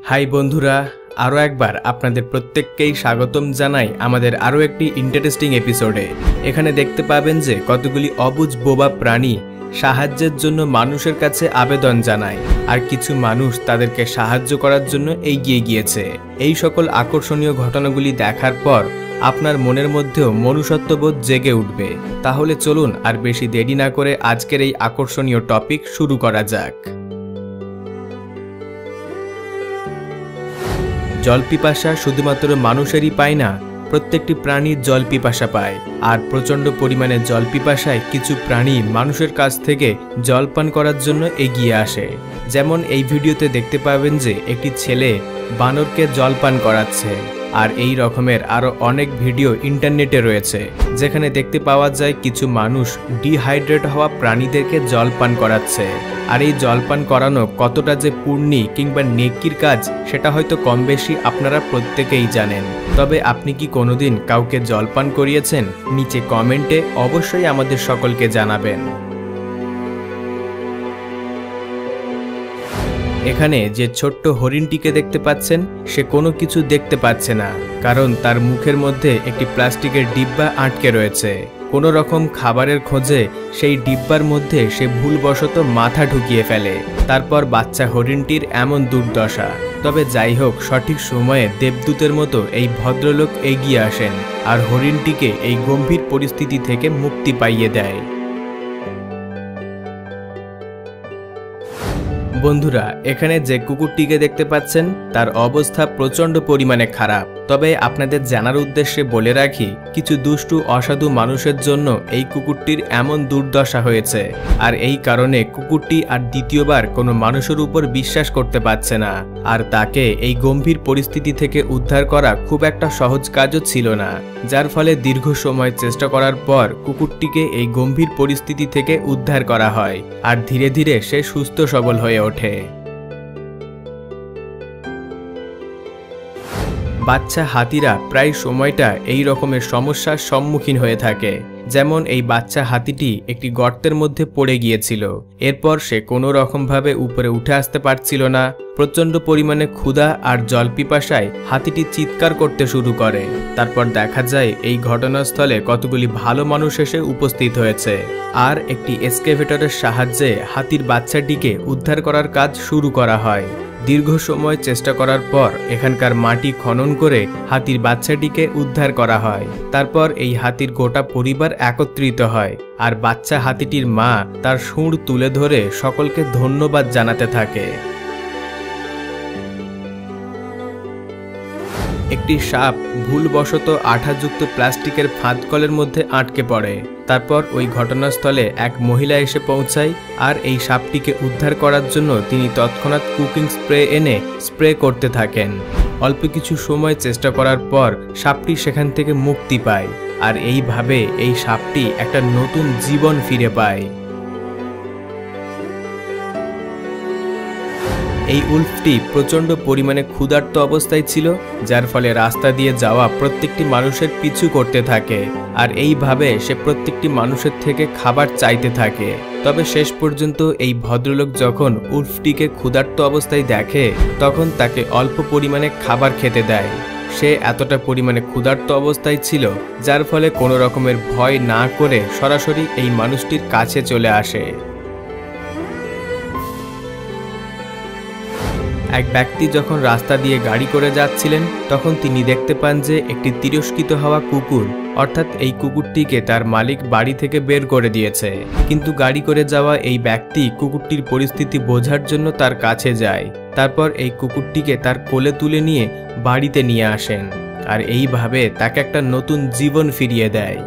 High বন্ধুরা, আরও একবার আপনাদের প্রত্যেককেই স্বাগতম জানাই আমাদের আরও একটি ইন্টারেস্টিং এপিসোডে। এখানে দেখতে পাবেন যে কতগুলি অবুঝ বোবা প্রাণী সাহায্যের জন্য মানুষের কাছে আবেদন জানায়, আর কিছু মানুষ তাদেরকে সাহায্য করার জন্য এগিয়ে গিয়েছে। এই সকল আকর্ষণীয় ঘটনাগুলি দেখার পর আপনার মনের মধ্যেও মনুষ্যত্ববোধ জেগে উঠবে। তাহলে চলুন আর বেশি দেরি না করে আজকের এই আকর্ষণীয় টপিক শুরু করা যাক। জল পিপাসা শুধুমাত্র মানুষেরই পায় না, প্রত্যেকটি প্রাণীর জল পিপাসা পায়। আর প্রচণ্ড পরিমাণে জল পিপাসায় কিছু প্রাণী মানুষের কাছ থেকে জল পান করার জন্য এগিয়ে আসে। যেমন এই ভিডিওতে দেখতে পাবেন যে একটি ছেলে বানরকে জল পান করাচ্ছে। আর এই রকমের আরও অনেক ভিডিও ইন্টারনেটে রয়েছে, যেখানে দেখতে পাওয়া যায় কিছু মানুষ ডিহাইড্রেট হওয়া প্রাণীদেরকে জল পান করাচ্ছে। আর এই জল পান করানো কতটা যে পুণ্যি কিংবা নেকির কাজ সেটা হয়তো কম বেশি আপনারা প্রত্যেকেই জানেন। তবে আপনি কি কোনোদিন কাউকে জল পান করিয়েছেন? নিচে কমেন্টে অবশ্যই আমাদের সকলকে জানাবেন। এখানে যে ছোট্ট হরিণটিকে দেখতে পাচ্ছেন, সে কোনো কিছু দেখতে পাচ্ছে না, কারণ তার মুখের মধ্যে একটি প্লাস্টিকের ডিব্বা আটকে রয়েছে। কোনো রকম খাবারের খোঁজে সেই ডিব্বার মধ্যে সে ভুলবশত মাথা ঢুকিয়ে ফেলে। তারপর বাচ্চা হরিণটির এমন দুর্দশা। তবে যাই হোক, সঠিক সময়ে দেবদূতের মতো এই ভদ্রলোক এগিয়ে আসেন আর হরিণটিকে এই গম্ভীর পরিস্থিতি থেকে মুক্তি পাইয়ে দেয়। বন্ধুরা, এখানে যে কুকুরটিকে দেখতে পাচ্ছেন তার অবস্থা প্রচণ্ড পরিমাণে খারাপ। তবে আপনাদের জানার উদ্দেশ্যে বলে রাখি, কিছু দুষ্টু অসাধু মানুষের জন্য এই কুকুরটির এমন দুর্দশা হয়েছে। আর এই কারণে কুকুরটি আর দ্বিতীয়বার কোনো মানুষের উপর বিশ্বাস করতে পারছে না। আর তাকে এই গম্ভীর পরিস্থিতি থেকে উদ্ধার করা খুব একটা সহজ কাজও ছিল না, যার ফলে দীর্ঘ সময় চেষ্টা করার পর কুকুরটিকে এই গম্ভীর পরিস্থিতি থেকে উদ্ধার করা হয়। আর ধীরে ধীরে সে সুস্থ সবল হয়ে ওঠে। বাচ্চা হাতিরা প্রায় সময়টা এই রকমের সমস্যার সম্মুখীন হয়ে থাকে। যেমন এই বাচ্চা হাতিটি একটি গর্তের মধ্যে পড়ে গিয়েছিল। এরপর সে কোনো রকমভাবে উপরে উঠে আসতে পারছিল না। প্রচণ্ড পরিমাণে ক্ষুধা আর জল পিপাসায় হাতিটি চিৎকার করতে শুরু করে। তারপর দেখা যায় এই ঘটনাস্থলে কতগুলি ভালো মানুষ এসে উপস্থিত হয়েছে, আর একটি এক্সকেভেটরের সাহায্যে হাতির বাচ্চাটিকে উদ্ধার করার কাজ শুরু করা হয়। দীর্ঘ সময় চেষ্টা করার পর এখানকার মাটি খনন করে হাতির বাচ্চাটিকে উদ্ধার করা হয়। তারপর এই হাতির গোটা পরিবার একত্রিত হয়, আর বাচ্চা হাতিটির মা তার সুঁড় তুলে ধরে সকলকে ধন্যবাদ জানাতে থাকে। একটি সাপ ভুলবশত আঠাযুক্ত প্লাস্টিকের ফাঁদকলের মধ্যে আটকে পড়ে। তারপর ওই ঘটনাস্থলে এক মহিলা এসে পৌঁছায়, আর এই সাপটিকে উদ্ধার করার জন্য তিনি তৎক্ষণাৎ কুকিং স্প্রে এনে স্প্রে করতে থাকেন। অল্প কিছু সময় চেষ্টা করার পর সাপটি সেখান থেকে মুক্তি পায়, আর এইভাবে এই সাপটি একটা নতুন জীবন ফিরে পায়। এই উল্ফটি প্রচণ্ড পরিমাণে ক্ষুধার্ত অবস্থায় ছিল, যার ফলে রাস্তা দিয়ে যাওয়া প্রত্যেকটি মানুষের পিছু করতে থাকে। আর এইভাবে সে প্রত্যেকটি মানুষের থেকে খাবার চাইতে থাকে। তবে শেষ পর্যন্ত এই ভদ্রলোক যখন উল্ফটিকে ক্ষুধার্ত অবস্থায় দেখে, তখন তাকে অল্প পরিমাণে খাবার খেতে দেয়। সে এতটা পরিমাণে ক্ষুধার্ত অবস্থায় ছিল, যার ফলে কোনো রকমের ভয় না করে সরাসরি এই মানুষটির কাছে চলে আসে। এক ব্যক্তি যখন রাস্তা দিয়ে গাড়ি করে যাচ্ছিলেন, তখন তিনি দেখতে পান যে একটি তিরস্কৃত হওয়া কুকুর, অর্থাৎ এই কুকুরটিকে তার মালিক বাড়ি থেকে বের করে দিয়েছে। কিন্তু গাড়ি করে যাওয়া এই ব্যক্তি কুকুরটির পরিস্থিতি বোঝার জন্য তার কাছে যায়। তারপর এই কুকুরটিকে তার কোলে তুলে নিয়ে বাড়িতে নিয়ে আসেন, আর এইভাবে তাকে একটা নতুন জীবন ফিরিয়ে দেয়।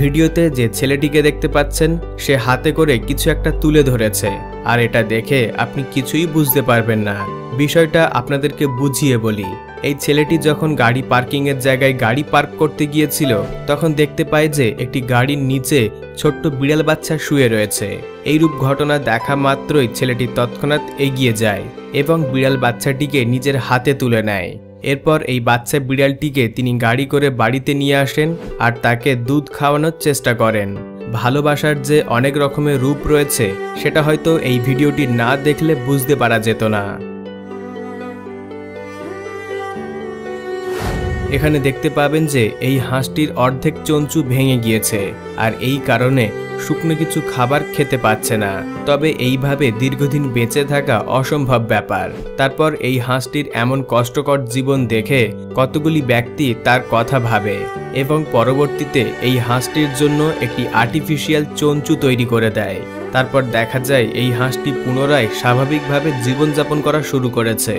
ভিডিওতে যে ছেলেটিকে দেখতে পাচ্ছেন, সে হাতে করে কিছু একটা তুলে ধরেছে, আর এটা দেখে আপনি কিছুই বুঝতে পারবেন না। বিষয়টা আপনাদেরকে বুঝিয়ে বলি। এই ছেলেটি যখন গাড়ি পার্কিংয়ের জায়গায় গাড়ি পার্ক করতে গিয়েছিল, তখন দেখতে পায় যে একটি গাড়ির নিচে ছোট্ট বিড়াল বাচ্চা শুয়ে রয়েছে। এইরূপ ঘটনা দেখা মাত্রই ছেলেটি তৎক্ষণাৎ এগিয়ে যায় এবং বিড়াল বাচ্চাটিকে নিজের হাতে তুলে নেয়। এরপর এই বাচ্চা বিড়ালটিকে তিনি গাড়ি করে বাড়িতে নিয়ে আসেন আর তাকে দুধ খাওয়ানোর চেষ্টা করেন। ভালোবাসার যে অনেক রকমের রূপ রয়েছে সেটা হয়তো এই ভিডিওটি না দেখলে বুঝতে পারা যেত না। এখানে দেখতে পাবেন যে এই হাঁসটির অর্ধেক চঞ্চু ভেঙে গিয়েছে, আর এই কারণে শুকনো কিছু খাবার খেতে পাচ্ছে না। তবে এইভাবে দীর্ঘদিন বেঁচে থাকা অসম্ভব ব্যাপার। তারপর এই হাঁসটির এমন কষ্টকর জীবন দেখে কতগুলি ব্যক্তি তার কথা ভাবে এবং পরবর্তীতে এই হাঁসটির জন্য একটি আর্টিফিশিয়াল চঞ্চু তৈরি করে দেয়। তারপর দেখা যায় এই হাঁসটি পুনরায় স্বাভাবিকভাবে জীবনযাপন করা শুরু করেছে।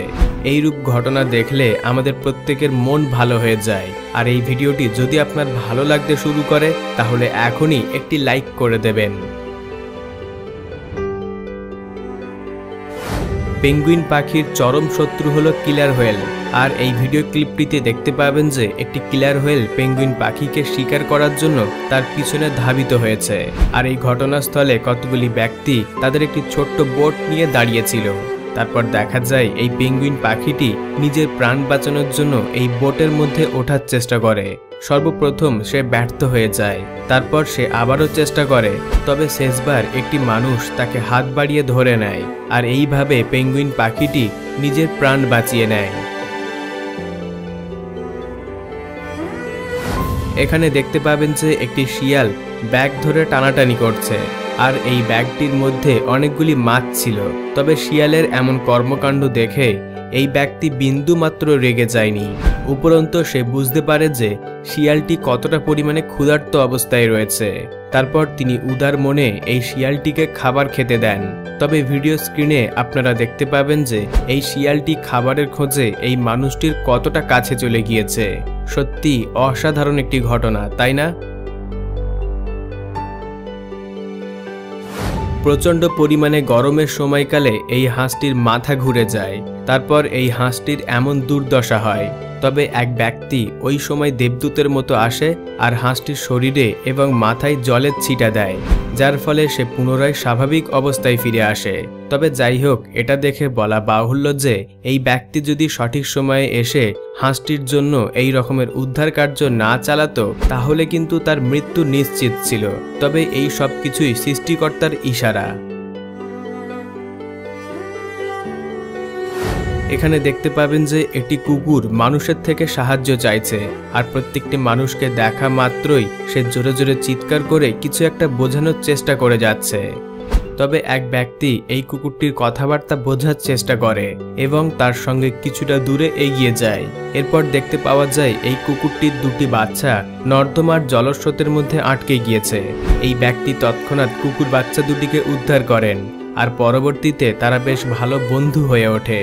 এইরূপ ঘটনা দেখলে আমাদের প্রত্যেকের মন ভালো হয়ে যায়। আর এই ভিডিওটি যদি আপনার ভালো লাগতে শুরু করে তাহলে এখনই একটি লাইক করে দেবেন। পেঙ্গুইন পাখির চরম শত্রু হলো কিলার হোয়েল। আর এই ভিডিও ক্লিপটিতে দেখতে পাবেন যে একটি কিলার হোয়েল পেঙ্গুইন পাখিকে শিকার করার জন্য তার পিছনে ধাবিত হয়েছে। আর এই ঘটনাস্থলে কতগুলি ব্যক্তি তাদের একটি ছোট্ট বোট নিয়ে দাঁড়িয়েছিল। তারপর দেখা যায় এই পেঙ্গুইন পাখিটি নিজের প্রাণ বাঁচানোর জন্য এই বোটের মধ্যে ওঠার চেষ্টা করে। সর্বপ্রথম সে ব্যর্থ হয়ে যায়, তারপর সে আবারও চেষ্টা করে, তবে শেষবার একটি মানুষ তাকে হাত বাড়িয়ে ধরে নেয়। আর এইভাবে পেঙ্গুইন পাখিটি নিজের প্রাণ বাঁচিয়ে নেয়। এখানে দেখতে পাবেন যে একটি শিয়াল ব্যাগ ধরে টানাটানি করছে, আর এই ব্যাগটির মধ্যে অনেকগুলি মাছ ছিল। তবে শিয়ালের এমন কর্মকাণ্ড দেখে এই ব্যক্তি বিন্দু মাত্র রেগে যায়নি, উপরন্তু সে বুঝতে পারে যে শিয়ালটি কতটা পরিমাণে ক্ষুধার্ত অবস্থায় রয়েছে। তারপর তিনি উদার মনে এই শিয়ালটিকে খাবার খেতে দেন। তবে ভিডিও স্ক্রিনে আপনারা দেখতে পাবেন যে এই শিয়ালটি খাবারের খোঁজে এই মানুষটির কতটা কাছে চলে গিয়েছে। সত্যি অসাধারণ একটি ঘটনা, তাই না? প্রচণ্ড পরিমাণে গরমের সময়কালে এই হাঁসটির মাথা ঘুরে যায়। তারপর এই হাঁসটির এমন দুর্দশা হয়। তবে এক ব্যক্তি ওই সময় দেবদূতের মতো আসে আর হাঁসটির শরীরে এবং মাথায় জলের ছিটা দেয়, যার ফলে সে পুনরায় স্বাভাবিক অবস্থায় ফিরে আসে। তবে যাই হোক, এটা দেখে বলা বাহুল্য যে এই ব্যক্তি যদি সঠিক সময়ে এসে হাঁসটির জন্য এই রকমের উদ্ধার কার্য না চালাতো তাহলে কিন্তু তার মৃত্যু নিশ্চিত ছিল। তবে এই সব কিছুই সৃষ্টিকর্তার ইশারা। এখানে দেখতে পাবেন যে একটি কুকুর মানুষের থেকে সাহায্য চাইছে, আর প্রত্যেকটি মানুষকে দেখা মাত্রই সে জোরে জোরে চিৎকার করে কিছু একটা বোঝানোর চেষ্টা করে যাচ্ছে। তবে এক ব্যক্তি এই কুকুরটির কথাবার্তা বোঝার চেষ্টা করে এবং তার সঙ্গে কিছুটা দূরে এগিয়ে যায়। এরপর দেখতে পাওয়া যায় এই কুকুরটির দুটি বাচ্চা নর্দমার জলস্রোতের মধ্যে আটকে গিয়েছে। এই ব্যক্তি তৎক্ষণাৎ কুকুর বাচ্চা দুটিকে উদ্ধার করেন, আর পরবর্তীতে তারা বেশ ভালো বন্ধু হয়ে ওঠে।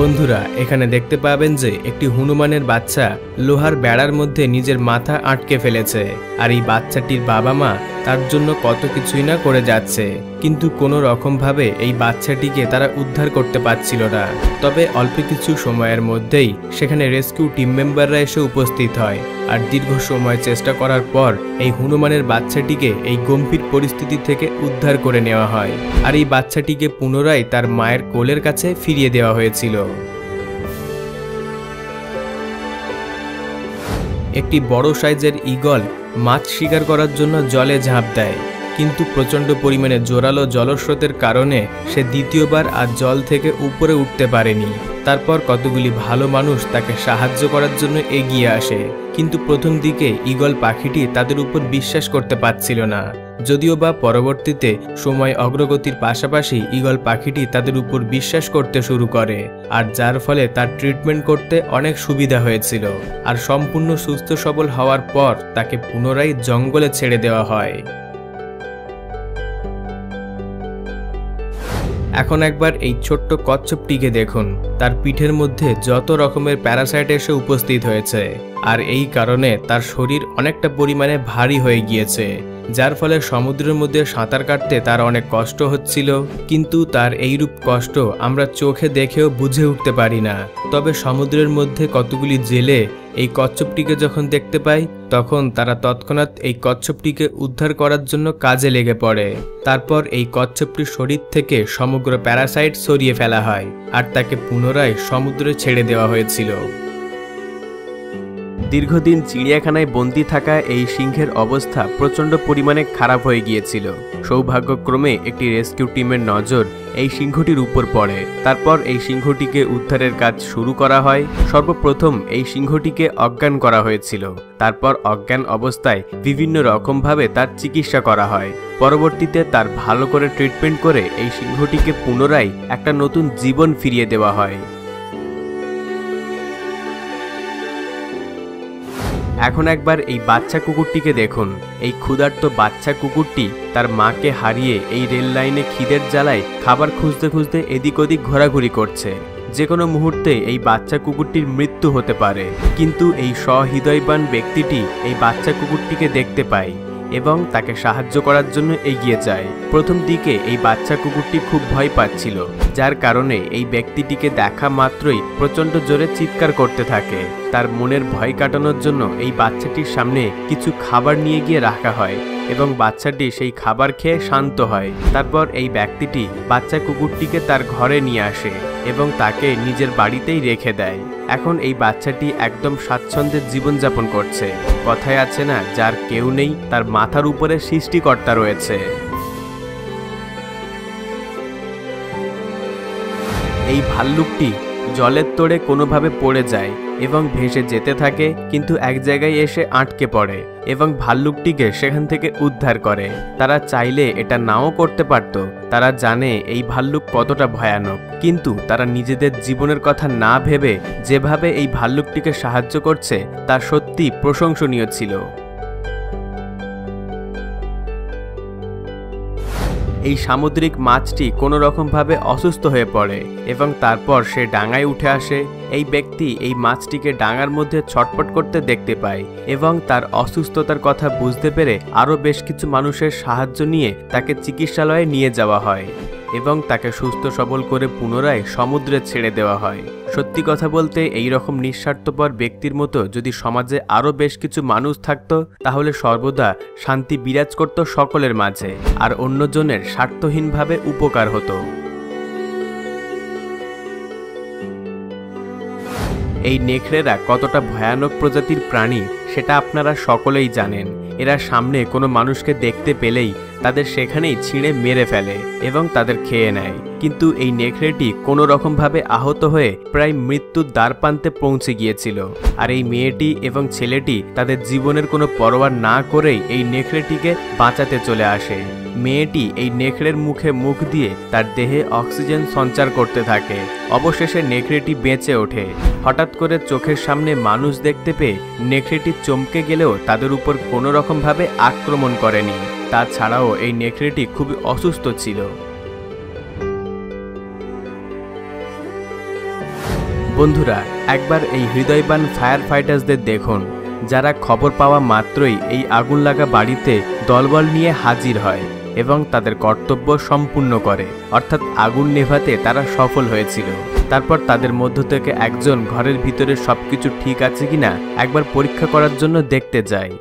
বন্ধুরা, এখানে দেখতে পাবেন যে একটি হনুমানের বাচ্চা লোহার বেড়ার মধ্যে নিজের মাথা আটকে ফেলেছে, আর এই বাচ্চাটির বাবা মা তার জন্য কত কিছুই না করে যাচ্ছে, কিন্তু কোনো রকম ভাবে এই বাচ্চাটিকে তারা উদ্ধার করতে পারছিল না। তবে অল্প কিছু সময়ের মধ্যেই সেখানে রেস্কিউ টিম মেম্বাররা এসে উপস্থিত হয়, আর দীর্ঘ সময় চেষ্টা করার পর এই হনুমানের বাচ্চাটিকে এই গম্ভীর পরিস্থিতি থেকে উদ্ধার করে নেওয়া হয়, আর এই বাচ্চাটিকে পুনরায় তার মায়ের কোলের কাছে ফিরিয়ে দেওয়া হয়েছিল। একটি বড় সাইজের ঈগল মাছ শিকার করার জন্য জলে ঝাঁপ দেয়, কিন্তু প্রচণ্ড পরিমাণে জোরালো জলস্রোতের কারণে সে দ্বিতীয়বার আর জল থেকে উপরে উঠতে পারেনি। তারপর কতগুলি ভালো মানুষ তাকে সাহায্য করার জন্য এগিয়ে আসে, কিন্তু প্রথম দিকে ঈগল পাখিটি তাদের উপর বিশ্বাস করতে পারছিল না, যদিও বা পরবর্তীতে সময় অগ্রগতির পাশাপাশি ঈগল পাখিটি তাদের উপর বিশ্বাস করতে শুরু করে, আর যার ফলে তার ট্রিটমেন্ট করতে অনেক সুবিধা হয়েছিল। আর সম্পূর্ণ সুস্থ সবল হওয়ার পর তাকে পুনরায় জঙ্গলে ছেড়ে দেওয়া হয়। এখন একবার এই ছোট্ট কচ্ছপটিকে দেখুন, তার পিঠের মধ্যে যত রকমের প্যারাসাইট এসে উপস্থিত হয়েছে, আর এই কারণে তার শরীর অনেকটা পরিমাণে ভারী হয়ে গিয়েছে, যার ফলে সমুদ্রের মধ্যে সাঁতার কাটতে তার অনেক কষ্ট হচ্ছিল। কিন্তু তার এইরূপ কষ্ট আমরা চোখে দেখেও বুঝে উঠতে পারি না। তবে সমুদ্রের মধ্যে কতগুলি জেলে এই কচ্ছপটিকে যখন দেখতে পায় তখন তারা তৎক্ষণাৎ এই কচ্ছপটিকে উদ্ধার করার জন্য কাজে লেগে পড়ে। তারপর এই কচ্ছপটির শরীর থেকে সমগ্র প্যারাসাইট সরিয়ে ফেলা হয় আর তাকে পুনরায় সমুদ্রে ছেড়ে দেওয়া হয়েছিল। দীর্ঘদিন চিড়িয়াখানায় বন্দী থাকা এই সিংহের অবস্থা প্রচণ্ড পরিমাণে খারাপ হয়ে গিয়েছিল। সৌভাগ্যক্রমে একটি রেস্কিউ টিমের নজর এই সিংহটির উপর পড়ে। তারপর এই সিংহটিকে উদ্ধারের কাজ শুরু করা হয়। সর্বপ্রথম এই সিংহটিকে অজ্ঞান করা হয়েছিল। তারপর অজ্ঞান অবস্থায় বিভিন্ন রকমভাবে তার চিকিৎসা করা হয়। পরবর্তীতে তার ভালো করে ট্রিটমেন্ট করে এই সিংহটিকে পুনরায় একটা নতুন জীবন ফিরিয়ে দেওয়া হয়। এখন একবার এই বাচ্চা কুকুরটিকে দেখুন। এই ক্ষুধার্ত বাচ্চা কুকুরটি তার মাকে হারিয়ে এই রেল লাইনে খিদের জ্বালায় খাবার খুঁজতে খুঁজতে এদিক ওদিক ঘোরাঘুরি করছে। যে কোনো মুহূর্তে এই বাচ্চা কুকুরটির মৃত্যু হতে পারে। কিন্তু এই সহৃদয়বান ব্যক্তিটি এই বাচ্চা কুকুরটিকে দেখতে পায় এবং তাকে সাহায্য করার জন্য এগিয়ে যায়। প্রথম দিকে এই বাচ্চা কুকুরটি খুব ভয় পাচ্ছিল, যার কারণে এই ব্যক্তিটিকে দেখা মাত্রই প্রচণ্ড জোরে চিৎকার করতে থাকে। তার মনের ভয় কাটানোর জন্য এই বাচ্চাটির সামনে কিছু খাবার নিয়ে গিয়ে রাখা হয় এবং বাচ্চাটি সেই খাবার খেয়ে শান্ত হয়। তারপর এই ব্যক্তিটি বাচ্চা কুকুরটিকে তার ঘরে নিয়ে আসে এবং তাকে নিজের বাড়িতেই রেখে দেয়। এখন এই বাচ্চাটি একদম স্বাচ্ছন্দ্যে জীবনযাপন করছে। কথায় আছে না, যার কেউ নেই তার মাথার উপরে সৃষ্টিকর্তা রয়েছে। এই ভাল্লুকটি জলের তোড়ে কোনোভাবে পড়ে যায় এবং ভেসে যেতে থাকে, কিন্তু এক জায়গায় এসে আটকে পড়ে এবং ভাল্লুকটিকে সেখান থেকে উদ্ধার করে। তারা চাইলে এটা নাও করতে পারত। তারা জানে এই ভাল্লুক কতটা ভয়ানক, কিন্তু তারা নিজেদের জীবনের কথা না ভেবে যেভাবে এই ভাল্লুকটিকে সাহায্য করছে তা সত্যি প্রশংসনীয় ছিল। এই সামুদ্রিক মাছটি কোনো রকমভাবে অসুস্থ হয়ে পড়ে এবং তারপর সে ডাঙায় উঠে আসে। এই ব্যক্তি এই মাছটিকে ডাঙার মধ্যে ছটফট করতে দেখতে পায় এবং তার অসুস্থতার কথা বুঝতে পেরে আরও বেশ কিছু মানুষের সাহায্য নিয়ে তাকে চিকিৎসালয়ে নিয়ে যাওয়া হয় এবং তাকে সুস্থ সবল করে পুনরায় সমুদ্রে ছেড়ে দেওয়া হয়। সত্যি কথা বলতে এই রকম নিঃস্বার্থপর ব্যক্তির মতো যদি সমাজে আরও বেশ কিছু মানুষ থাকতো, তাহলে সর্বদা শান্তি বিরাজ করত সকলের মাঝে আর অন্যজনের স্বার্থহীনভাবে উপকার হতো। এই নেকড়েরা কতটা ভয়ানক প্রজাতির প্রাণী সেটা আপনারা সকলেই জানেন। এরা সামনে কোনো মানুষকে দেখতে পেলেই তাদের সেখানেই ছিঁড়ে মেরে ফেলে এবং তাদের খেয়ে নেয়। কিন্তু এই নেকড়েটি কোনো রকমভাবে আহত হয়ে প্রায় মৃত্যুর দ্বারপ্রান্তে পৌঁছে গিয়েছিল। আর এই মেয়েটি এবং ছেলেটি তাদের জীবনের কোনো পরোয়া না করেই এই নেকড়েটিকে বাঁচাতে চলে আসে। মেয়েটি এই নেকড়ের মুখে মুখ দিয়ে তার দেহে অক্সিজেন সঞ্চার করতে থাকে। অবশেষে নেকড়েটি বেঁচে ওঠে। হঠাৎ করে চোখের সামনে মানুষ দেখতে পেয়ে নেকড়েটি চমকে গেলেও তাদের উপর কোনো রকমভাবে আক্রমণ করেনি। তাছাড়াও এই নেকড়েটি খুবই অসুস্থ ছিল। বন্ধুরা, একবার এই হৃদয়বান ফায়ার ফাইটার্সদের দেখুন, যারা খবর পাওয়া মাত্রই এই আগুন লাগা বাড়িতে দলবল নিয়ে হাজির হয় এবং তাদের কর্তব্য সম্পূর্ণ করে, অর্থাৎ আগুন নেভাতে তারা সফল হয়েছিল। তারপর তাদের মধ্য থেকে একজন ঘরের ভিতরে সবকিছু ঠিক আছে কিনা একবার পরীক্ষা করার জন্য দেখতে যায়।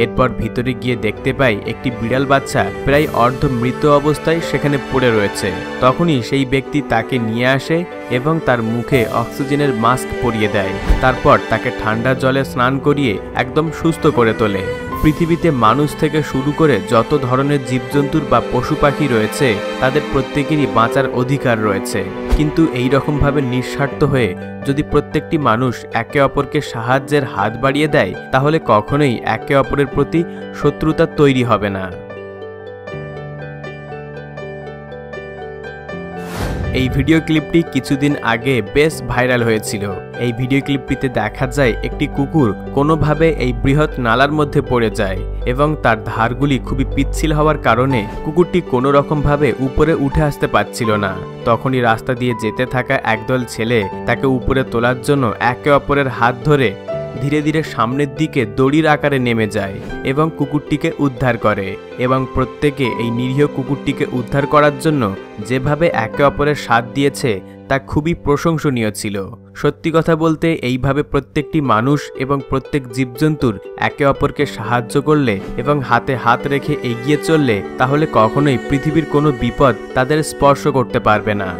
এরপর ভিতরে গিয়ে দেখতে পাই একটি বিড়াল বাচ্চা প্রায় অর্ধ মৃত অবস্থায় সেখানে পড়ে রয়েছে। তখনই সেই ব্যক্তি তাকে নিয়ে আসে এবং তার মুখে অক্সিজেনের মাস্ক পরিয়ে দেয়। তারপর তাকে ঠান্ডা জলে স্নান করিয়ে একদম সুস্থ করে তোলে। পৃথিবীতে মানুষ থেকে শুরু করে যত ধরনের জীবজন্তুর বা পশু পাখি রয়েছে তাদের প্রত্যেকেরই বাঁচার অধিকার রয়েছে, কিন্তু এই রকমভাবে নিঃস্বার্থ হয়ে যদি প্রত্যেকটি মানুষ একে অপরকে সাহায্যের হাত বাড়িয়ে দেয়, তাহলে কখনোই একে অপরের প্রতি শত্রুতা তৈরি হবে না। এই ভিডিও ক্লিপটি কিছুদিন আগে বেশ ভাইরাল হয়েছিল। এই ভিডিও ক্লিপটিতে দেখা যায় একটি কুকুর কোনোভাবে এই বৃহৎ নালার মধ্যে পড়ে যায় এবং তার ধারগুলি খুবই পিচ্ছিল হওয়ার কারণে কুকুরটি কোনো রকমভাবে উপরে উঠে আসতে পারছিল না। তখনই রাস্তা দিয়ে যেতে থাকা একদল ছেলে তাকে উপরে তোলার জন্য একে অপরের হাত ধরে ধীরে ধীরে সামনের দিকে দড়ির আকারে নেমে যায় এবং কুকুরটিকে উদ্ধার করে এবং প্রত্যেকে এই নিরীহ কুকুরটিকে উদ্ধার করার জন্য যেভাবে একে অপরের সাথ দিয়েছে তা খুবই প্রশংসনীয় ছিল। সত্যি কথা বলতে এইভাবে প্রত্যেকটি মানুষ এবং প্রত্যেক জীবজন্তুর একে অপরকে সাহায্য করলে এবং হাতে হাত রেখে এগিয়ে চললে তাহলে কখনোই পৃথিবীর কোনো বিপদ তাদের স্পর্শ করতে পারবে না।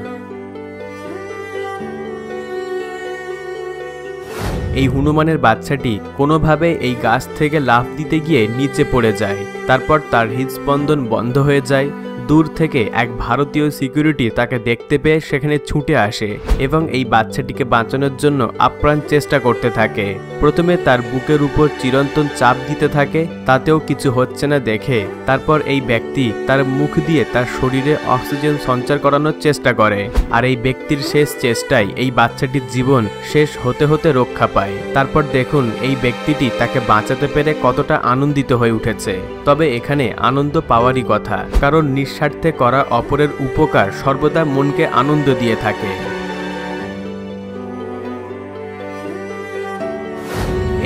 এই হনুমানের বাচ্চাটি কোনোভাবে এই গাছ থেকে লাফ দিতে গিয়ে নিচে পড়ে যায়। তারপর তার হৃদস্পন্দন বন্ধ হয়ে যায়। দূর থেকে এক ভারতীয় সিকিউরিটি তাকে দেখতে পেয়ে সেখানে ছুটে আসে এবং এই বাচ্চাটিকে বাঁচানোর জন্য আপ্রাণ চেষ্টা করতে থাকে। প্রথমে তার বুকের উপর চিরন্তন চাপ দিতে থাকে, তাতেও কিছু হচ্ছে না দেখে তারপর এই ব্যক্তি তার মুখ দিয়ে তার শরীরে অক্সিজেন সঞ্চার করানোর চেষ্টা করে। আর এই ব্যক্তির শেষ চেষ্টায় এই বাচ্চাটির জীবন শেষ হতে হতে রক্ষা পায়। তারপর দেখুন এই ব্যক্তিটি তাকে বাঁচাতে পেরে কতটা আনন্দিত হয়ে উঠেছে। তবে এখানে আনন্দ পাওয়ারই কথা, কারণ নিঃস্বার্থে করা অপরের উপকার সর্বদা মনকে আনন্দ দিয়ে থাকে।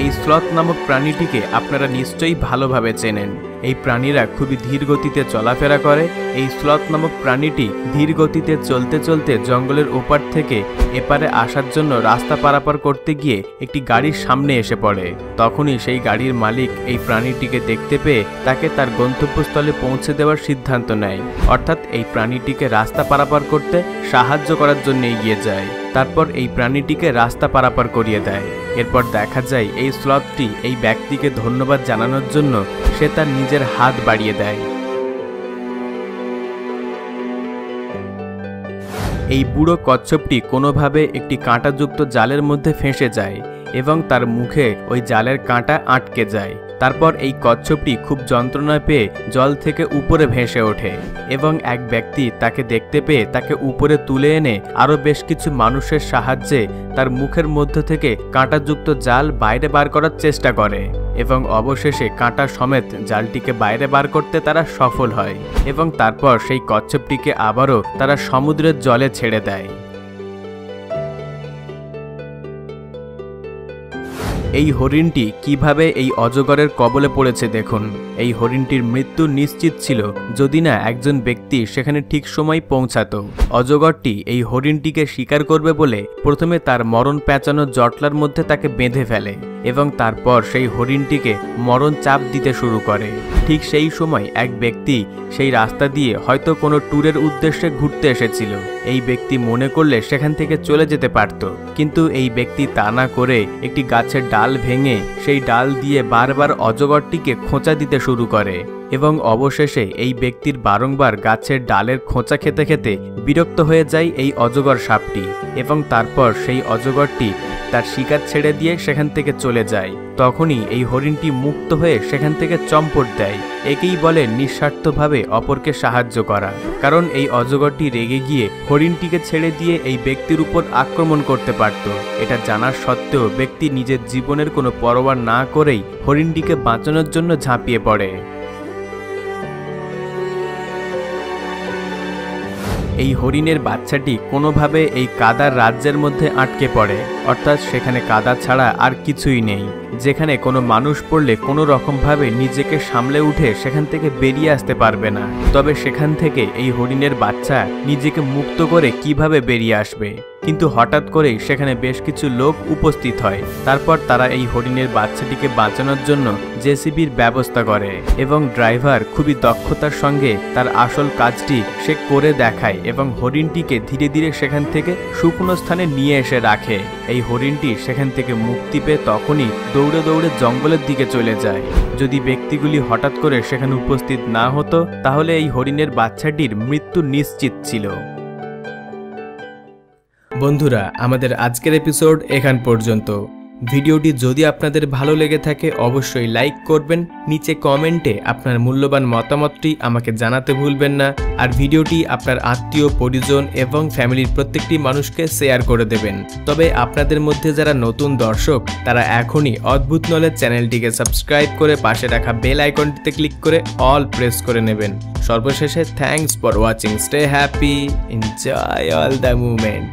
এই স্লথ নামক প্রাণীটিকে আপনারা নিশ্চয়ই ভালোভাবে চেনেন। এই প্রাণীরা খুবই ধীর গতিতে চলাফেরা করে। এই স্লথ নামক প্রাণীটি ধীর গতিতে চলতে চলতে জঙ্গলের ওপার থেকে এপারে আসার জন্য রাস্তা পারাপার করতে গিয়ে একটি গাড়ির সামনে এসে পড়ে। তখনই সেই গাড়ির মালিক এই প্রাণীটিকে দেখতে পেয়ে তাকে তার গন্তব্যস্থলে পৌঁছে দেওয়ার সিদ্ধান্ত নেয়, অর্থাৎ এই প্রাণীটিকে রাস্তা পারাপার করতে সাহায্য করার জন্য এগিয়ে যায়। তারপর এই প্রাণীটিকে রাস্তা পারাপার করিয়ে দেয়। এরপর দেখা যায় এই স্লথটি এই ব্যক্তিকে ধন্যবাদ জানানোর জন্য সে তার নিজের হাত বাড়িয়ে দেয়। এই বুড়ো কচ্ছপটি কোনোভাবে একটি কাঁটাযুক্ত জালের মধ্যে ফেঁসে যায় এবং তার মুখে ওই জালের কাঁটা আটকে যায়। তারপর এই কচ্ছপটি খুব যন্ত্রণা পেয়ে জল থেকে উপরে ভেসে ওঠে এবং এক ব্যক্তি তাকে দেখতে পেয়ে তাকে উপরে তুলে এনে আরও বেশ কিছু মানুষের সাহায্যে তার মুখের মধ্য থেকে কাঁটাযুক্ত জাল বাইরে বার করার চেষ্টা করে এবং অবশেষে কাঁটা সমেত জালটিকে বাইরে বার করতে তারা সফল হয় এবং তারপর সেই কচ্ছপটিকে আবারও তারা সমুদ্রের জলে ছেড়ে দেয়। এই হরিণটি কিভাবে এই অজগরের কবলে পড়েছে দেখুন। এই হরিণটির মৃত্যু নিশ্চিত ছিল যদি না একজন ব্যক্তি সেখানে ঠিক সময় পৌঁছাতো। অজগরটি এই হরিণটিকে শিকার করবে বলে প্রথমে তার মরণ পেঁচানো জটলার মধ্যে তাকে বেঁধে ফেলে এবং তারপর সেই হরিণটিকে মরণ চাপ দিতে শুরু করে। ঠিক সেই সময় এক ব্যক্তি সেই রাস্তা দিয়ে হয়তো কোনো ট্যুরের উদ্দেশ্যে ঘুরতে এসেছিল। এই ব্যক্তি মনে করলে সেখান থেকে চলে যেতে পারত, কিন্তু এই ব্যক্তি তা না করে একটি গাছের ডাল ভেঙে সেই ডাল দিয়ে বারবার অজগরটিকে খোঁচা দিতে শুরু করে এবং অবশেষে এই ব্যক্তির বারংবার গাছের ডালের খোঁচা খেতে খেতে বিরক্ত হয়ে যায় এই অজগর সাপটি এবং তারপর সেই অজগরটি তার শিকার ছেড়ে দিয়ে সেখান থেকে চলে যায়। তখনই এই হরিণটি মুক্ত হয়ে সেখান থেকে চম্পট দেয়। একেই বলে নিঃস্বার্থভাবে অপরকে সাহায্য করা, কারণ এই অজগরটি রেগে গিয়ে হরিণটিকে ছেড়ে দিয়ে এই ব্যক্তির উপর আক্রমণ করতে পারত। এটা জানার সত্ত্বেও ব্যক্তি নিজের জীবনের কোনো পরোয়া না করেই হরিণটিকে বাঁচানোর জন্য ঝাঁপিয়ে পড়ে। এই হরিণের বাচ্চাটি কোনোভাবে এই কাদার রাজ্যের মধ্যে আটকে পড়ে, অর্থাৎ সেখানে কাদা ছাড়া আর কিছুই নেই, যেখানে কোনো মানুষ পড়লে কোনো রকমভাবে নিজেকে সামলে উঠে সেখান থেকে বেরিয়ে আসতে পারবে না। তবে সেখান থেকে এই হরিণের বাচ্চা নিজেকে মুক্ত করে কিভাবে বেরিয়ে আসবে? কিন্তু হঠাৎ করেই সেখানে বেশ কিছু লোক উপস্থিত হয়। তারপর তারা এই হরিণের বাচ্চাটিকে বাঁচানোর জন্য জেসিবির ব্যবস্থা করে এবং ড্রাইভার খুবই দক্ষতার সঙ্গে তার আসল কাজটি সে করে দেখায় এবং হরিণটিকে ধীরে ধীরে সেখান থেকে শুকনো স্থানে নিয়ে এসে রাখে। এই হরিণটি সেখান থেকে মুক্তি পেয়ে তখনই দৌড়ে দৌড়ে জঙ্গলের দিকে চলে যায়। যদি ব্যক্তিগুলি হঠাৎ করে সেখানে উপস্থিত না হতো তাহলে এই হরিণের বাচ্চাটির মৃত্যু নিশ্চিত ছিল। বন্ধুরা, আমাদের আজকের এপিসোড এখান পর্যন্ত। ভিডিওটি যদি আপনাদের ভালো লেগে থাকে অবশ্যই লাইক করবেন, নিচে কমেন্টে আপনার মূল্যবান মতামতটি আমাকে জানাতে ভুলবেন না, আর ভিডিওটি আপনার আত্মীয় পরিজন এবং ফ্যামিলির প্রত্যেকটি মানুষকে শেয়ার করে দেবেন। তবে আপনাদের মধ্যে যারা নতুন দর্শক তারা এখনই অদ্ভুত নলেজ চ্যানেলটিকে সাবস্ক্রাইব করে পাশে রাখা বেল আইকনটিতে ক্লিক করে অল প্রেস করে নেবেন। সর্বশেষে thanks for watching, stay happy, enjoy all the movement.